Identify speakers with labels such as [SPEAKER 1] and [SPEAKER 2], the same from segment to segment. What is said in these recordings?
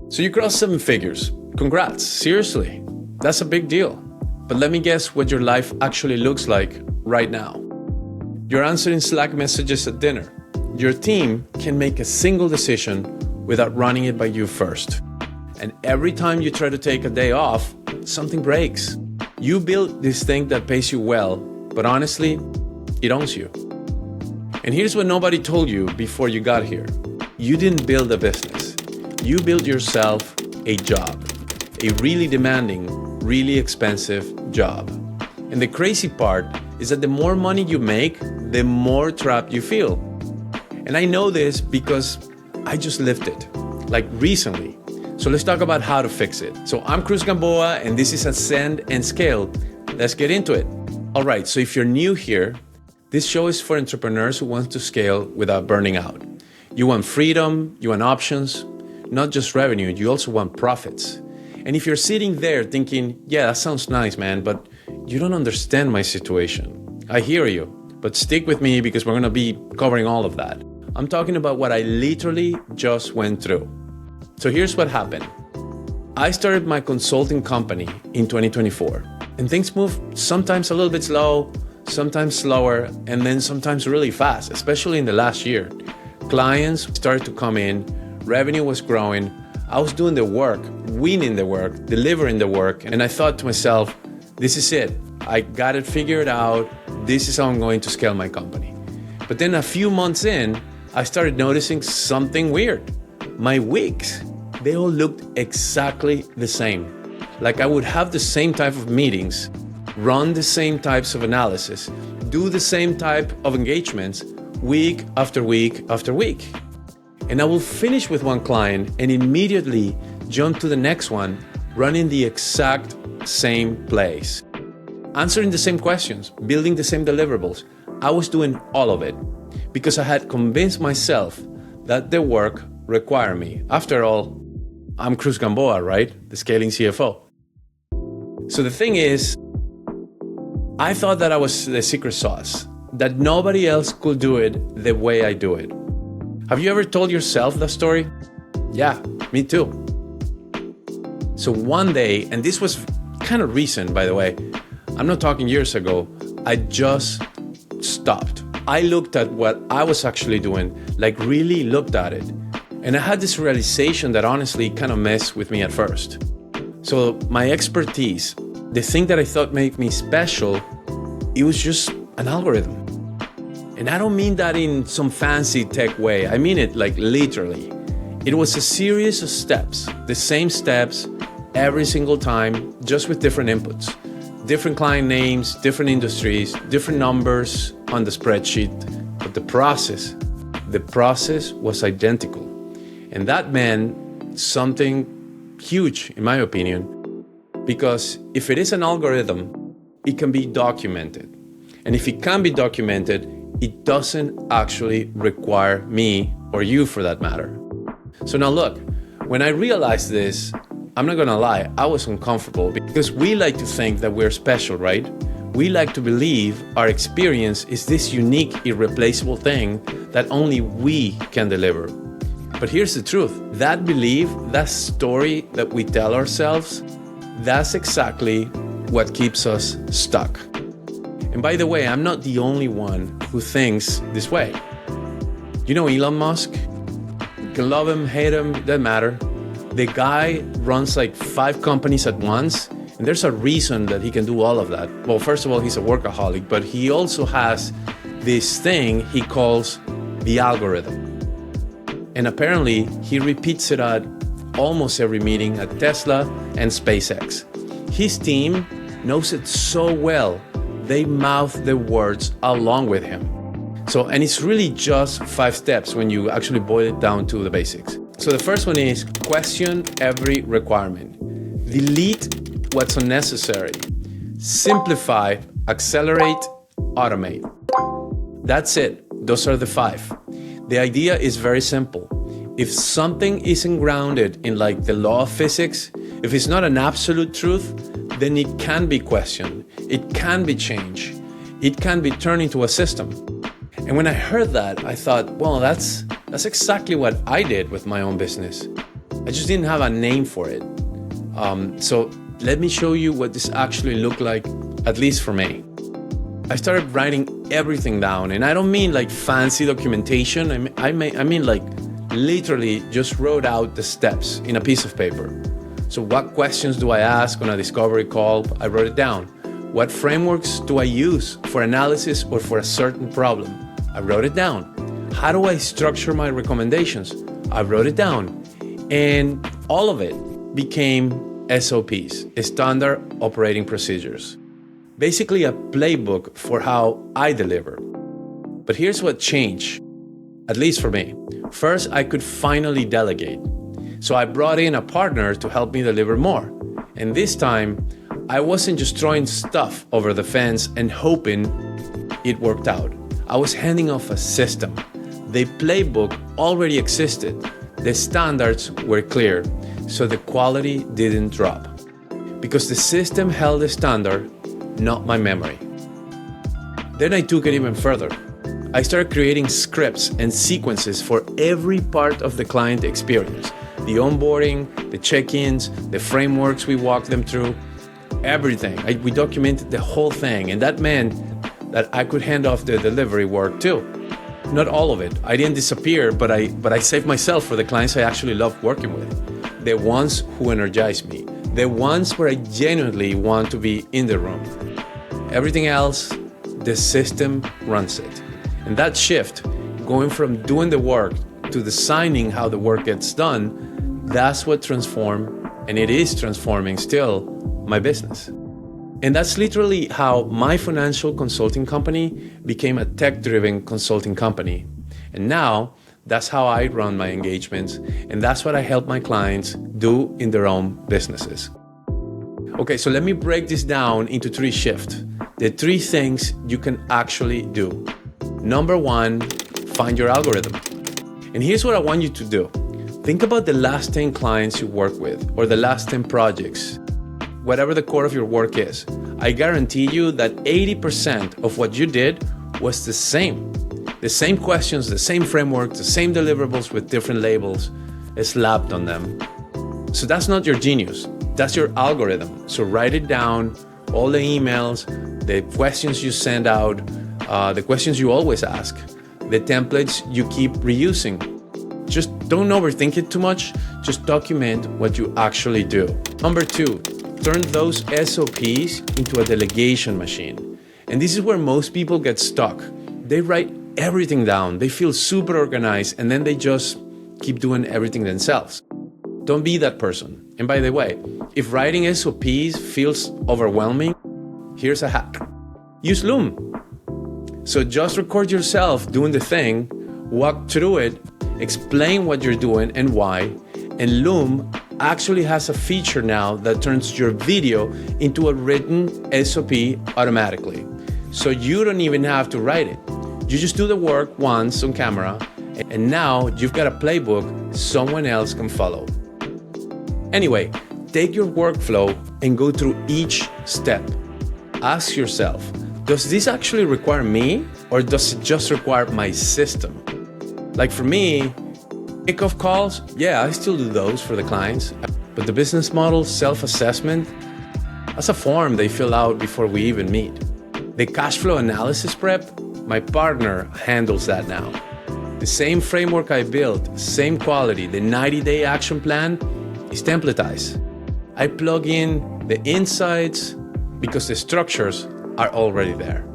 [SPEAKER 1] So you crossed 7 figures. Congrats, seriously. That's a big deal. But let me guess what your life actually looks like right now. You're answering Slack messages at dinner. Your team can make a single decision without running it by you first. And every time you try to take a day off, something breaks. You build this thing that pays you well, but honestly, it owns you. And here's what nobody told you before you got here. You didn't build a business. You built yourself a job, a really demanding, really expensive job. And the crazy part is that the more money you make, the more trapped you feel. And I know this because I just lived it, like recently. So let's talk about how to fix it. So I'm Cruz Gamboa, and this is Ascend and Scale. Let's get into it. All right, so if you're new here, this show is for entrepreneurs who want to scale without burning out. You want freedom, you want options, not just revenue, you also want profits. And if you're sitting there thinking, yeah, that sounds nice, man, but you don't understand my situation. I hear you, but stick with me because we're gonna be covering all of that. I'm talking about what I literally just went through. So here's what happened. I started my consulting company in 2024, and things moved sometimes a little bit slow, sometimes slower, and then sometimes really fast, especially in the last year. Clients started to come in, revenue was growing, I was doing the work, winning the work, delivering the work, and I thought to myself, this is it. I got it figured out. This is how I'm going to scale my company. But then a few months in, I started noticing something weird. My weeks, they all looked exactly the same. Like I would have the same type of meetings, run the same types of analysis, do the same type of engagements week after week after week. And I will finish with one client and immediately jump to the next one, running the exact same plays, answering the same questions, building the same deliverables. I was doing all of it because I had convinced myself that the work required me. After all, I'm Cruz Gamboa, right? The scaling CFO. So the thing is, I thought that I was the secret sauce, that nobody else could do it the way I do it. Have you ever told yourself that story? Yeah, me too. So one day, and this was kind of recent, by the way, I'm not talking years ago, I just stopped. I looked at what I was actually doing, like really looked at it. And I had this realization that honestly kind of messed with me at first. So my expertise, the thing that I thought made me special, it was just an algorithm. And I don't mean that in some fancy tech way. I mean it like literally. It was a series of steps, the same steps every single time, just with different inputs. Different client names, different industries, different numbers on the spreadsheet. But the process was identical. And that meant something huge, in my opinion, because if it is an algorithm, it can be documented. And if it can be documented, it doesn't actually require me or you for that matter. So now look, when I realized this, I'm not gonna lie, I was uncomfortable because we like to think that we're special, right? We like to believe our experience is this unique, irreplaceable thing that only we can deliver. But here's the truth. That belief, that story that we tell ourselves, that's exactly what keeps us stuck. And by the way, I'm not the only one who thinks this way. You know Elon Musk? You can love him, hate him, doesn't matter. The guy runs like 5 companies at once, and there's a reason that he can do all of that. Well, first of all, he's a workaholic, but he also has this thing he calls the algorithm. And apparently, he repeats it at almost every meeting at Tesla and SpaceX. His team knows it so well, they mouth the words along with him. So, and it's really just 5 steps when you actually boil it down to the basics. So the first one is question every requirement. Delete what's unnecessary. Simplify, accelerate, automate. That's it. Those are the 5. The idea is very simple. If something isn't grounded in like the law of physics, if it's not an absolute truth, then it can be questioned. It can be changed. It can be turned into a system. And when I heard that, I thought, well, that's exactly what I did with my own business. I just didn't have a name for it. So let me show you what this actually looked like, at least for me. I started writing everything down, and I don't mean like fancy documentation. I mean like literally just wrote out the steps in a piece of paper. So what questions do I ask on a discovery call? I wrote it down. What frameworks do I use for analysis or for a certain problem? I wrote it down. How do I structure my recommendations? I wrote it down. And all of it became SOPs, standard operating procedures. Basically a playbook for how I deliver. But here's what changed, at least for me. First, I could finally delegate. So I brought in a partner to help me deliver more. And this time, I wasn't just throwing stuff over the fence and hoping it worked out. I was handing off a system. The playbook already existed. The standards were clear, so the quality didn't drop. Because the system held the standard, not my memory. Then I took it even further. I started creating scripts and sequences for every part of the client experience. The onboarding, the check-ins, the frameworks we walked them through, everything. We documented the whole thing, and that meant that I could hand off the delivery work too. Not all of it. I didn't disappear, but I saved myself for the clients I actually love working with. The ones who energize me. The ones where I genuinely want to be in the room. Everything else, the system runs it. And that shift, going from doing the work to designing how the work gets done, that's what transformed, and it is transforming still, my business. And that's literally how my financial consulting company became a tech-driven consulting company. And now, that's how I run my engagements, and that's what I help my clients do in their own businesses. Okay, so let me break this down into 3 shifts. The 3 things you can actually do. Number 1, find your algorithm. And here's what I want you to do. Think about the last 10 clients you work with, or the last 10 projects, whatever the core of your work is. I guarantee you that 80% of what you did was the same. The same questions, the same framework, the same deliverables with different labels slapped on them. So that's not your genius, that's your algorithm. So write it down, all the emails, the questions you send out, the questions you always ask, the templates you keep reusing. Just don't overthink it too much, just document what you actually do. Number 2, turn those SOPs into a delegation machine. And this is where most people get stuck. They write everything down, they feel super organized, and then they just keep doing everything themselves. Don't be that person. And by the way, if writing SOPs feels overwhelming, here's a hack. Use Loom. So just record yourself doing the thing, walk through it, explain what you're doing and why, and Loom actually has a feature now that turns your video into a written SOP automatically. So you don't even have to write it. You just do the work once on camera, and now you've got a playbook someone else can follow. Anyway, take your workflow and go through each step. Ask yourself, does this actually require me, or does it just require my system? Like for me, kickoff calls, yeah, I still do those for the clients, but the business model self-assessment, that's a form they fill out before we even meet. The cash flow analysis prep, my partner handles that now. The same framework I built, same quality, the 90-day action plan is templatized. I plug in the insights because the structures are already there.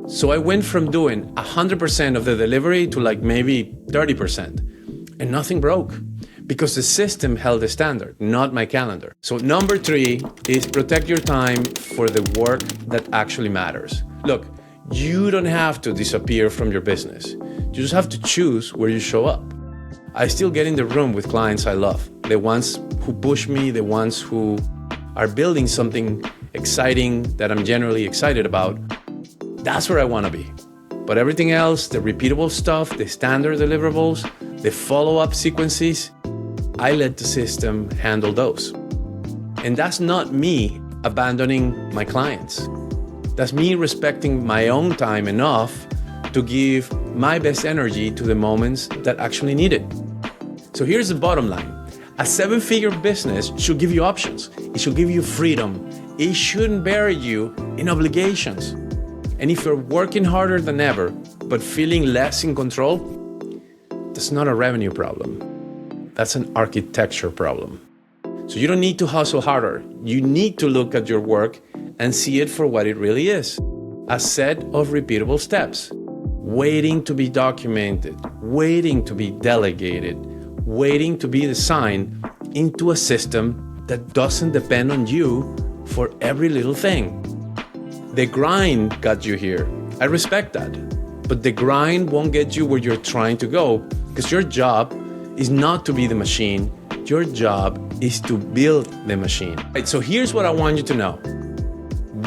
[SPEAKER 1] So I went from doing 100% of the delivery to like maybe 30%, and nothing broke because the system held the standard, not my calendar. So number 3 is protect your time for the work that actually matters. Look, you don't have to disappear from your business. You just have to choose where you show up. I still get in the room with clients I love, the ones who push me, the ones who are building something exciting that I'm generally excited about. That's where I want to be. But everything else, the repeatable stuff, the standard deliverables, the follow-up sequences, I let the system handle those. And that's not me abandoning my clients. That's me respecting my own time enough to give my best energy to the moments that actually need it. So here's the bottom line. A seven-figure business should give you options. It should give you freedom. It shouldn't bury you in obligations. And if you're working harder than ever, but feeling less in control, that's not a revenue problem. That's an architecture problem. So you don't need to hustle harder. You need to look at your work and see it for what it really is. A set of repeatable steps, waiting to be documented, waiting to be delegated, waiting to be designed into a system that doesn't depend on you for every little thing. The grind got you here. I respect that. But the grind won't get you where you're trying to go, because your job is not to be the machine. Your job is to build the machine. Right, so here's what I want you to know.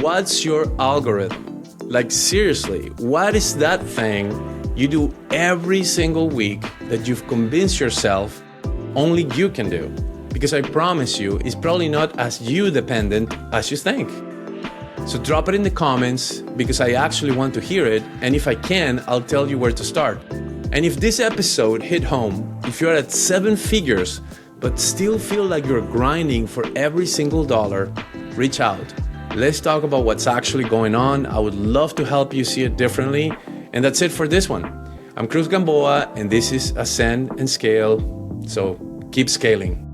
[SPEAKER 1] What's your algorithm? Like seriously, what is that thing you do every single week that you've convinced yourself only you can do? Because I promise you, it's probably not as you dependent as you think. So drop it in the comments because I actually want to hear it. And if I can, I'll tell you where to start. And if this episode hit home, if you're at seven figures, but still feel like you're grinding for every single dollar, reach out. Let's talk about what's actually going on. I would love to help you see it differently. And that's it for this one. I'm Cruz Gamboa, and this is Ascend and Scale. So keep scaling.